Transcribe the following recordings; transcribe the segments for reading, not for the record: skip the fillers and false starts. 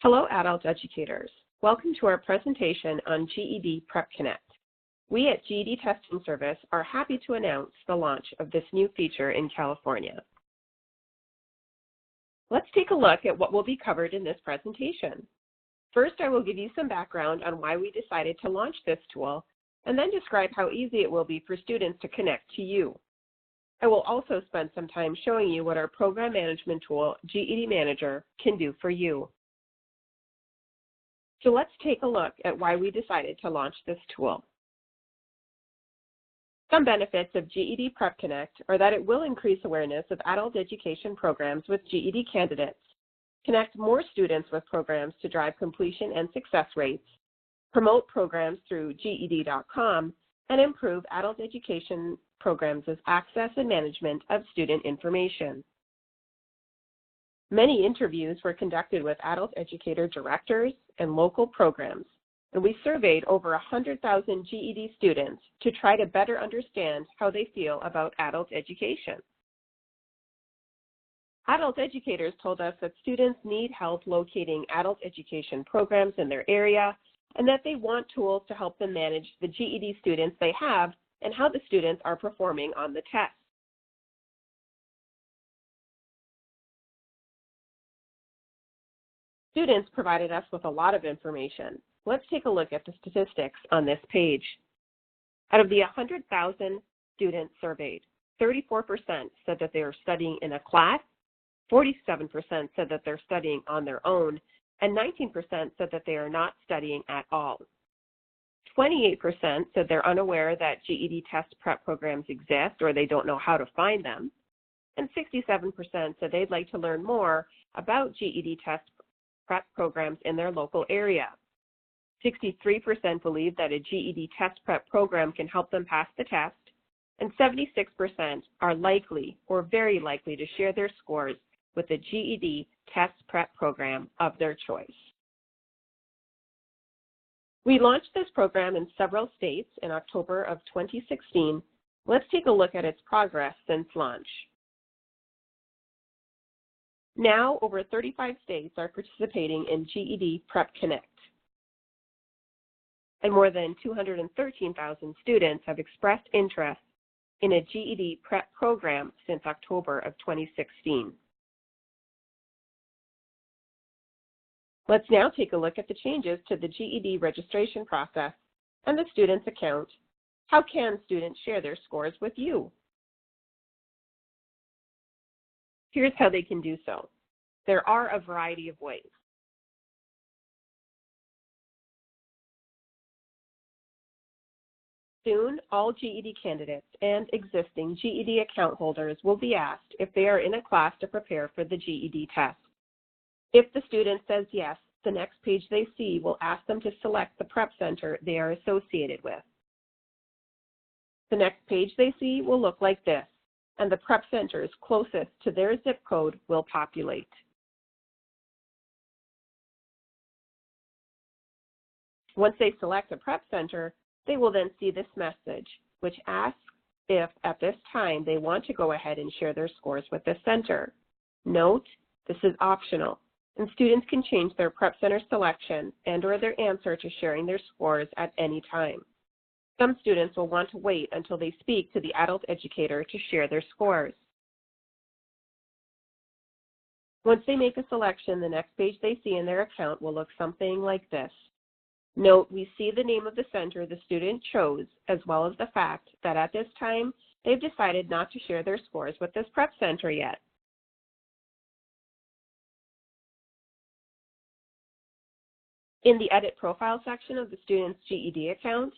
Hello, adult educators. Welcome to our presentation on GED Prep Connect. We at GED Testing Service are happy to announce the launch of this new feature in California. Let's take a look at what will be covered in this presentation. First, I will give you some background on why we decided to launch this tool, and then describe how easy it will be for students to connect to you. I will also spend some time showing you what our program management tool, GED Manager, can do for you. So let's take a look at why we decided to launch this tool. Some benefits of GED Prep Connect are that it will increase awareness of adult education programs with GED candidates, connect more students with programs to drive completion and success rates, promote programs through GED.com, and improve adult education programs' access and management of student information. Many interviews were conducted with adult educator directors and local programs, and we surveyed over 100,000 GED students to try to better understand how they feel about adult education. Adult educators told us that students need help locating adult education programs in their area and that they want tools to help them manage the GED students they have and how the students are performing on the test. Students provided us with a lot of information. Let's take a look at the statistics on this page. Out of the 100,000 students surveyed, 34% said that they are studying in a class, 47% said that they're studying on their own, and 19% said that they are not studying at all. 28% said they're unaware that GED test prep programs exist or they don't know how to find them, and 67% said they'd like to learn more about GED test prep programs in their local area. 63% believe that a GED test prep program can help them pass the test, and 76% are likely or very likely to share their scores with a GED test prep program of their choice. We launched this program in several states in October of 2016. Let's take a look at its progress since launch. Now, over 35 states are participating in GED Prep Connect, and more than 213,000 students have expressed interest in a GED Prep program since October of 2016. Let's now take a look at the changes to the GED registration process and the student's account. How can students share their scores with you? Here's how they can do so. There are a variety of ways. Soon, all GED candidates and existing GED account holders will be asked if they are in a class to prepare for the GED test. If the student says yes, the next page they see will ask them to select the prep center they are associated with. The next page they see will look like this, and the prep centers closest to their zip code will populate. Once they select a prep center, they will then see this message, which asks if at this time they want to go ahead and share their scores with the center. Note, this is optional, and students can change their prep center selection and/or their answer to sharing their scores at any time. Some students will want to wait until they speak to the adult educator to share their scores. Once they make a selection, the next page they see in their account will look something like this. Note, we see the name of the center the student chose, as well as the fact that at this time, they've decided not to share their scores with this prep center yet. In the Edit Profile section of the student's GED account,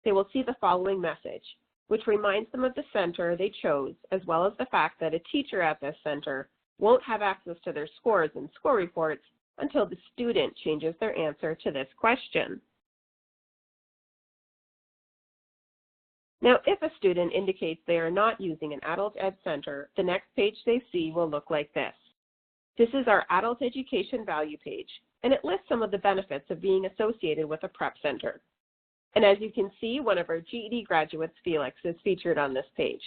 they will see the following message, which reminds them of the center they chose, as well as the fact that a teacher at this center won't have access to their scores and score reports until the student changes their answer to this question. Now, if a student indicates they are not using an adult ed center, the next page they see will look like this. This is our adult education value page, and it lists some of the benefits of being associated with a prep center. And as you can see, one of our GED graduates, Felix, is featured on this page.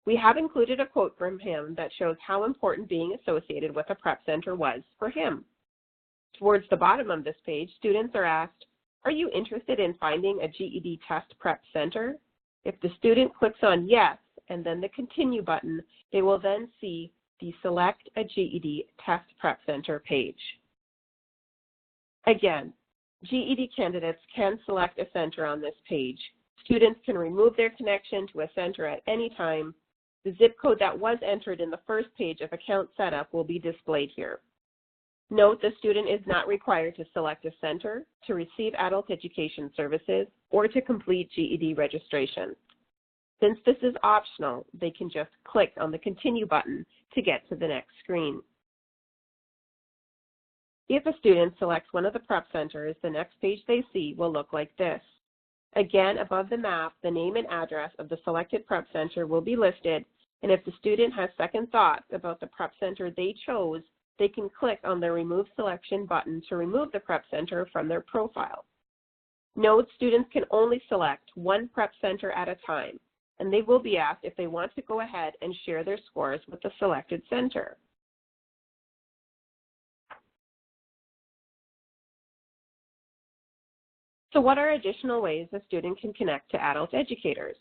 We have included a quote from him that shows how important being associated with a prep center was for him. Towards the bottom of this page, students are asked, are you interested in finding a GED Test Prep Center? If the student clicks on yes and then the Continue button, they will then see the Select a GED Test Prep Center page. Again, GED candidates can select a center on this page. Students can remove their connection to a center at any time. The zip code that was entered in the first page of account setup will be displayed here. Note the student is not required to select a center to receive adult education services or to complete GED registration. Since this is optional, they can just click on the Continue button to get to the next screen. If a student selects one of the prep centers, the next page they see will look like this. Again, above the map, the name and address of the selected prep center will be listed, and if the student has second thoughts about the prep center they chose, they can click on the Remove Selection button to remove the prep center from their profile. Note students can only select one prep center at a time, and they will be asked if they want to go ahead and share their scores with the selected center. So what are additional ways a student can connect to adult educators?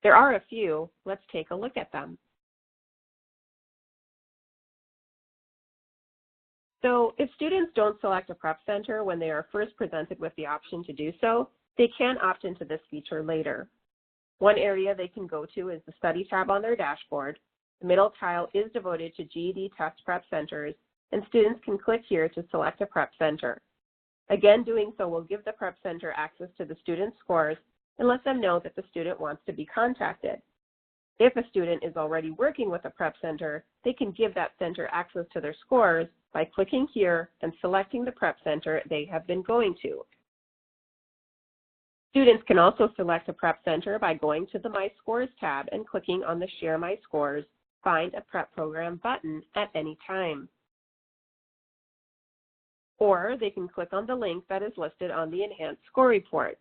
There are a few. Let's take a look at them. So if students don't select a prep center when they are first presented with the option to do so, they can opt into this feature later. One area they can go to is the Study tab on their dashboard. The middle tile is devoted to GED Test Prep Centers, and students can click here to select a prep center. Again, doing so will give the prep center access to the student's scores and let them know that the student wants to be contacted. If a student is already working with a prep center, they can give that center access to their scores by clicking here and selecting the prep center they have been going to. Students can also select a prep center by going to the My Scores tab and clicking on the Share My Scores, Find a Prep Program button at any time. Or they can click on the link that is listed on the Enhanced Score Report.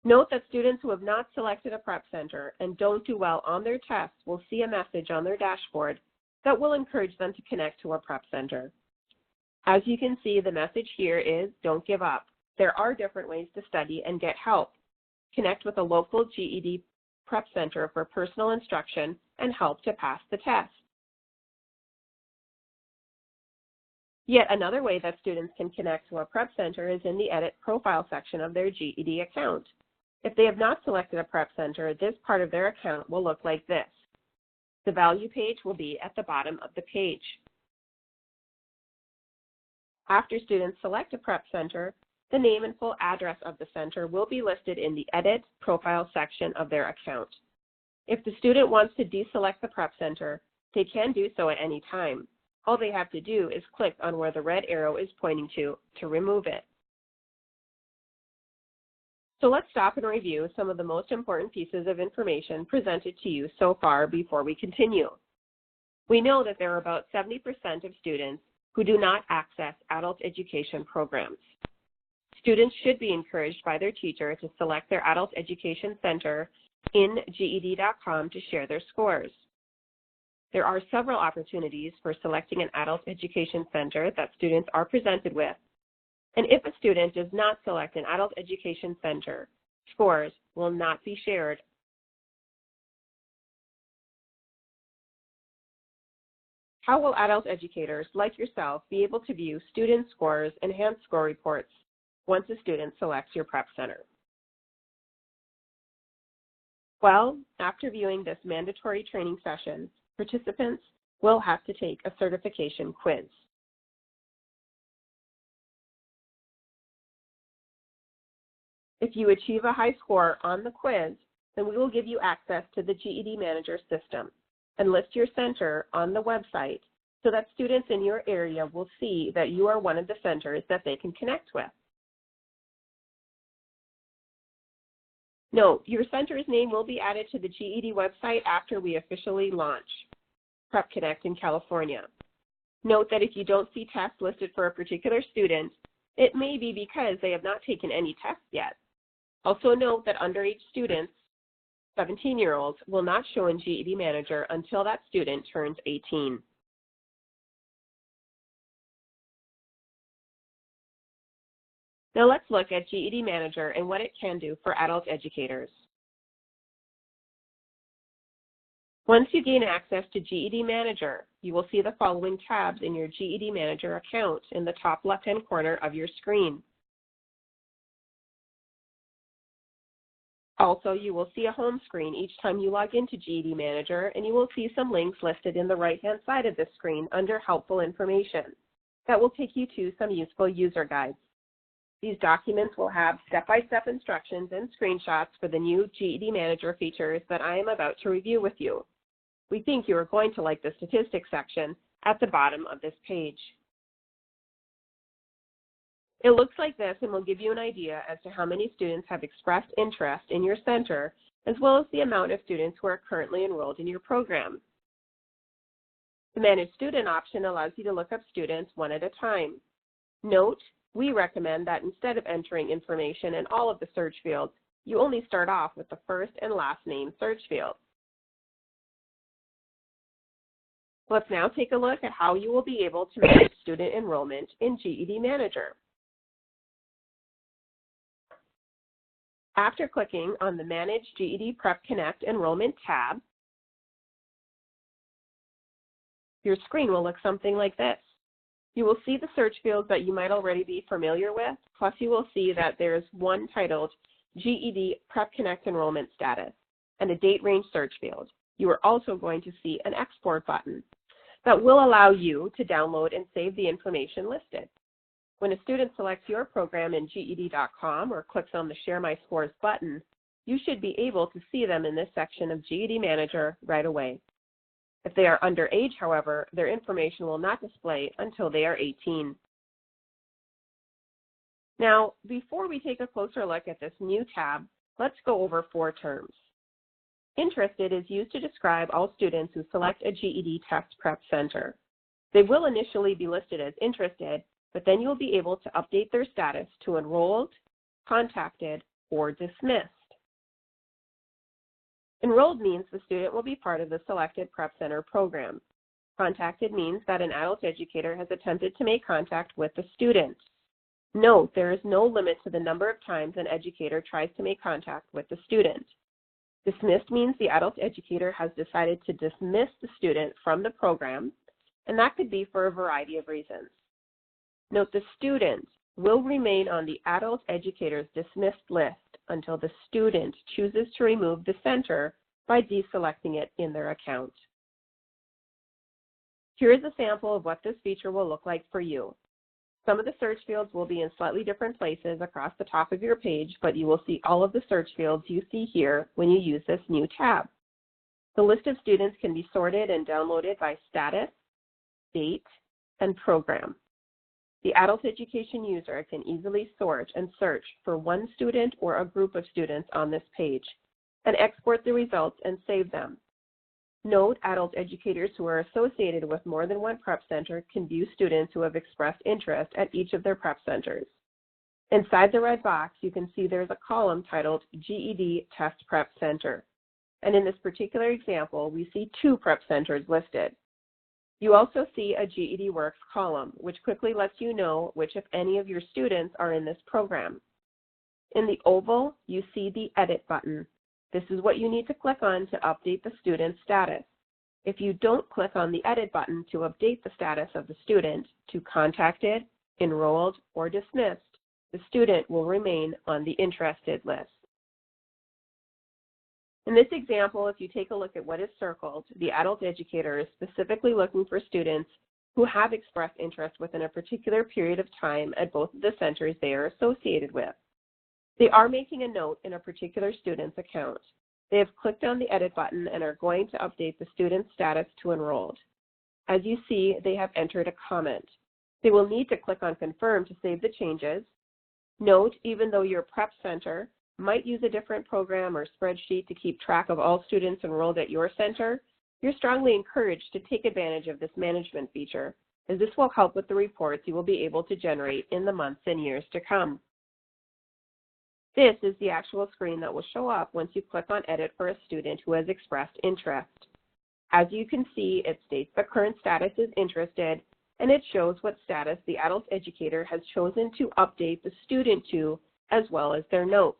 Note that students who have not selected a prep center and don't do well on their tests will see a message on their dashboard that will encourage them to connect to a prep center. As you can see, the message here is don't give up. There are different ways to study and get help. Connect with a local GED prep center for personal instruction and help to pass the test. Yet another way that students can connect to a prep center is in the Edit Profile section of their GED account. If they have not selected a prep center, this part of their account will look like this. The value page will be at the bottom of the page. After students select a prep center, the name and full address of the center will be listed in the Edit Profile section of their account. If the student wants to deselect the prep center, they can do so at any time. All they have to do is click on where the red arrow is pointing to remove it. So let's stop and review some of the most important pieces of information presented to you so far before we continue. We know that there are about 70% of students who do not access adult education programs. Students should be encouraged by their teacher to select their adult education center in GED.com to share their scores. There are several opportunities for selecting an adult education center that students are presented with. And if a student does not select an adult education center, scores will not be shared. How will adult educators like yourself be able to view student scores, enhanced score reports, once a student selects your prep center? Well, after viewing this mandatory training session, participants will have to take a certification quiz. If you achieve a high score on the quiz, then we will give you access to the GED Manager system and list your center on the website so that students in your area will see that you are one of the centers that they can connect with. Note, your center's name will be added to the GED website after we officially launch Prep Connect in California. Note that if you don't see tests listed for a particular student, it may be because they have not taken any tests yet. Also note that underage students 17-year-olds will not show in GED Manager until that student turns 18. Now let's look at GED Manager and what it can do for adult educators. Once you gain access to GED Manager, you will see the following tabs in your GED Manager account in the top left-hand corner of your screen. Also, you will see a home screen each time you log into GED Manager, and you will see some links listed in the right-hand side of this screen under Helpful Information that will take you to some useful user guides. These documents will have step-by-step instructions and screenshots for the new GED Manager features that I am about to review with you. We think you are going to like the statistics section at the bottom of this page. It looks like this and will give you an idea as to how many students have expressed interest in your center, as well as the amount of students who are currently enrolled in your program. The Manage Student option allows you to look up students one at a time. Note, we recommend that instead of entering information in all of the search fields, you only start off with the first and last name search fields. Let's now take a look at how you will be able to manage student enrollment in GED Manager. After clicking on the Manage GED Prep Connect Enrollment tab, your screen will look something like this. You will see the search fields that you might already be familiar with, plus you will see that there's one titled GED Prep Connect Enrollment Status and a date range search field. You are also going to see an export button that will allow you to download and save the information listed. When a student selects your program in GED.com or clicks on the Share My Scores button, you should be able to see them in this section of GED Manager right away. If they are underage, however, their information will not display until they are 18. Now, before we take a closer look at this new tab, let's go over 4 terms. Interested is used to describe all students who select a GED Test Prep Center. They will initially be listed as interested, but then you'll be able to update their status to enrolled, contacted, or dismissed. Enrolled means the student will be part of the selected Prep Center program. Contacted means that an adult educator has attempted to make contact with the student. Note, there is no limit to the number of times an educator tries to make contact with the student. Dismissed means the adult educator has decided to dismiss the student from the program, and that could be for a variety of reasons. Note, the student will remain on the adult educator's dismissed list until the student chooses to remove the center by deselecting it in their account. Here is a sample of what this feature will look like for you. Some of the search fields will be in slightly different places across the top of your page, but you will see all of the search fields you see here when you use this new tab. The list of students can be sorted and downloaded by status, date, and program. The adult education user can easily sort and search for one student or a group of students on this page and export the results and save them. Note, adult educators who are associated with more than one prep center can view students who have expressed interest at each of their prep centers. Inside the red box, you can see there's a column titled GED Test Prep Center. And in this particular example, we see 2 prep centers listed. You also see a GED Works column, which quickly lets you know which, if any, of your students are in this program. In the oval, you see the Edit button. This is what you need to click on to update the student's status. If you don't click on the Edit button to update the status of the student to contacted, enrolled, or dismissed, the student will remain on the interested list. In this example, if you take a look at what is circled, the adult educator is specifically looking for students who have expressed interest within a particular period of time at both of the centers they are associated with. They are making a note in a particular student's account. They have clicked on the Edit button and are going to update the student's status to enrolled. As you see, they have entered a comment. They will need to click on Confirm to save the changes. Note, even though your prep center might use a different program or spreadsheet to keep track of all students enrolled at your center, you're strongly encouraged to take advantage of this management feature, as this will help with the reports you will be able to generate in the months and years to come. This is the actual screen that will show up once you click on Edit for a student who has expressed interest. As you can see, it states the current status is interested, and it shows what status the adult educator has chosen to update the student to, as well as their note.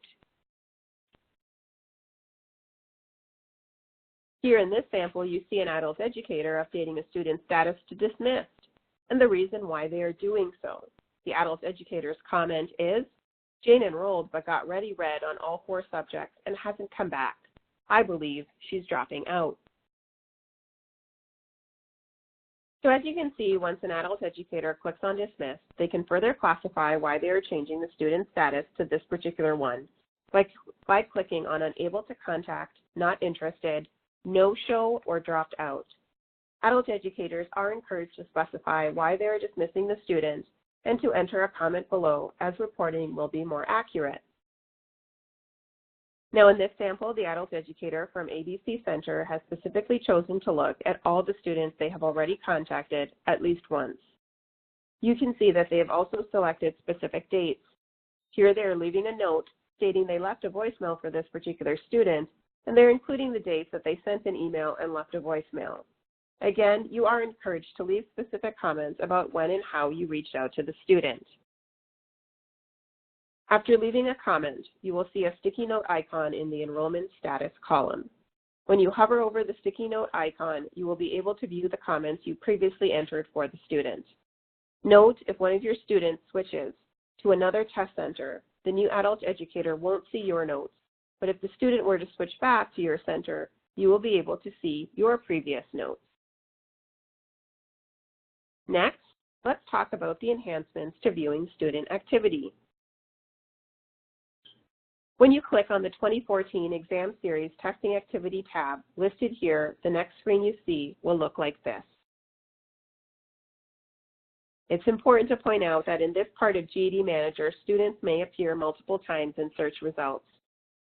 Here in this sample, you see an adult educator updating a student's status to dismissed, and the reason why they are doing so. The adult educator's comment is, Jane enrolled but got ready read on all 4 subjects and hasn't come back. I believe she's dropping out. So as you can see, once an adult educator clicks on dismiss, they can further classify why they are changing the student's status to this particular one by clicking on unable to contact, not interested, no show, or dropped out. Adult educators are encouraged to specify why they are dismissing the student and to enter a comment below, as reporting will be more accurate. Now in this sample, the adult educator from ABC Center has specifically chosen to look at all the students they have already contacted at least once. You can see that they have also selected specific dates. Here they are leaving a note stating they left a voicemail for this particular student, and they're including the dates that they sent an email and left a voicemail. Again, you are encouraged to leave specific comments about when and how you reached out to the student. After leaving a comment, you will see a sticky note icon in the enrollment status column. When you hover over the sticky note icon, you will be able to view the comments you previously entered for the student. Note, if one of your students switches to another test center, the new adult educator won't see your notes, but if the student were to switch back to your center, you will be able to see your previous notes. Next, let's talk about the enhancements to viewing student activity. When you click on the 2014 Exam Series Testing Activity tab listed here, the next screen you see will look like this. It's important to point out that in this part of GED Manager, students may appear multiple times in search results,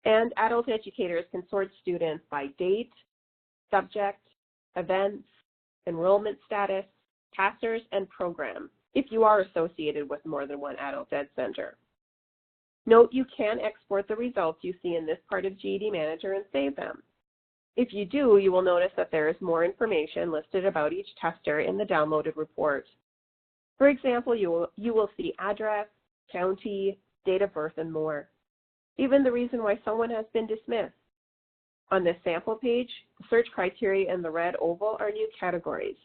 and adult educators can sort students by date, subject, events, enrollment status, passers, and program, if you are associated with more than one adult ed center. Note you can export the results you see in this part of GED Manager and save them. If you do, you will notice that there is more information listed about each tester in the downloaded report. For example, you will see address, county, date of birth, and more. Even the reason why someone has been dismissed. On this sample page, the search criteria in the red oval are new categories.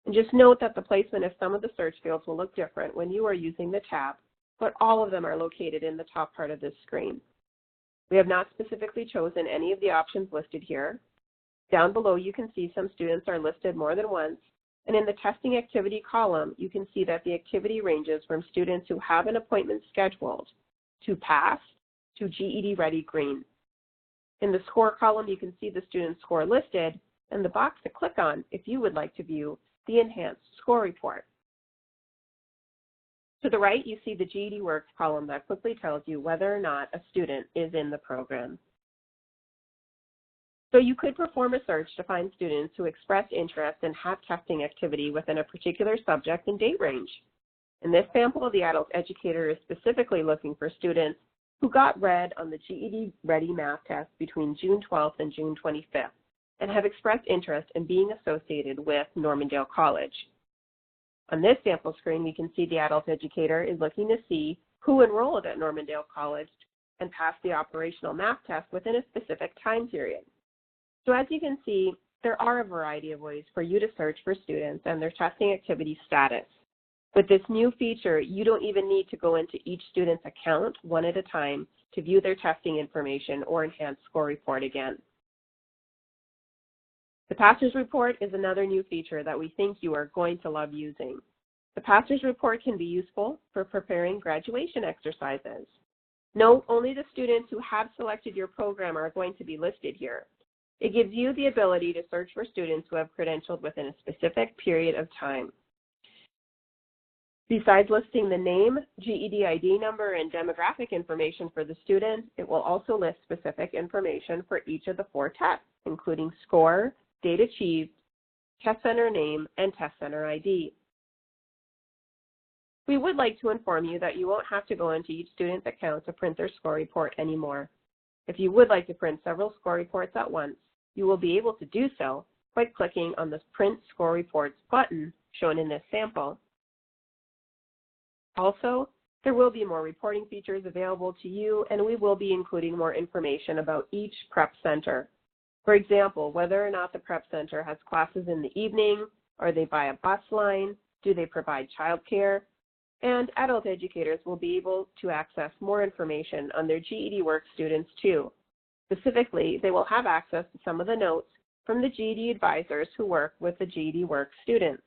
And just note that the placement of some of the search fields will look different when you are using the tab, but all of them are located in the top part of this screen. We have not specifically chosen any of the options listed here. Down below, you can see some students are listed more than once, and in the testing activity column, you can see that the activity ranges from students who have an appointment scheduled to pass to GED Ready green. In the score column, you can see the student score listed and the box to click on if you would like to view the enhanced score report. To the right, you see the GED Works column that quickly tells you whether or not a student is in the program. So you could perform a search to find students who express interest and have testing activity within a particular subject and date range. In this sample, the adult educator is specifically looking for students who got read on the GED Ready math test between June 12th and June 25th and have expressed interest in being associated with Normandale College. On this sample screen, we can see the adult educator is looking to see who enrolled at Normandale College and passed the operational math test within a specific time period. So as you can see, there are a variety of ways for you to search for students and their testing activity status. With this new feature, you don't even need to go into each student's account one at a time to view their testing information or enhanced score report again. The Passers Report is another new feature that we think you are going to love using. The Passers Report can be useful for preparing graduation exercises. Note, only the students who have selected your program are going to be listed here. It gives you the ability to search for students who have credentialed within a specific period of time. Besides listing the name, GED ID number, and demographic information for the student, it will also list specific information for each of the 4 tests, including score, date achieved, test center name, and test center ID. We would like to inform you that you won't have to go into each student's account to print their score report anymore. If you would like to print several score reports at once, you will be able to do so by clicking on the Print Score Reports button shown in this sample. Also, there will be more reporting features available to you, and we will be including more information about each prep center. For example, whether or not the prep center has classes in the evening, are they by a bus line, do they provide childcare, and adult educators will be able to access more information on their GED Work students too. Specifically, they will have access to some of the notes from the GED advisors who work with the GED Work students.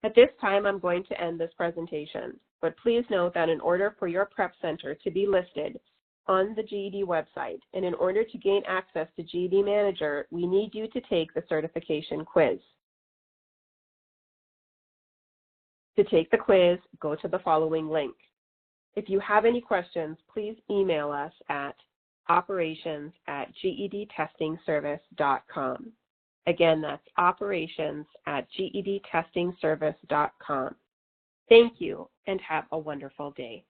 At this time, I'm going to end this presentation, but please note that in order for your prep center to be listed on the GED website, and in order to gain access to GED Manager, we need you to take the certification quiz. To take the quiz, go to the following link. If you have any questions, please email us at operations@gedtestingservice.com. Again, that's operations@gedtestingservice.com. Thank you and have a wonderful day.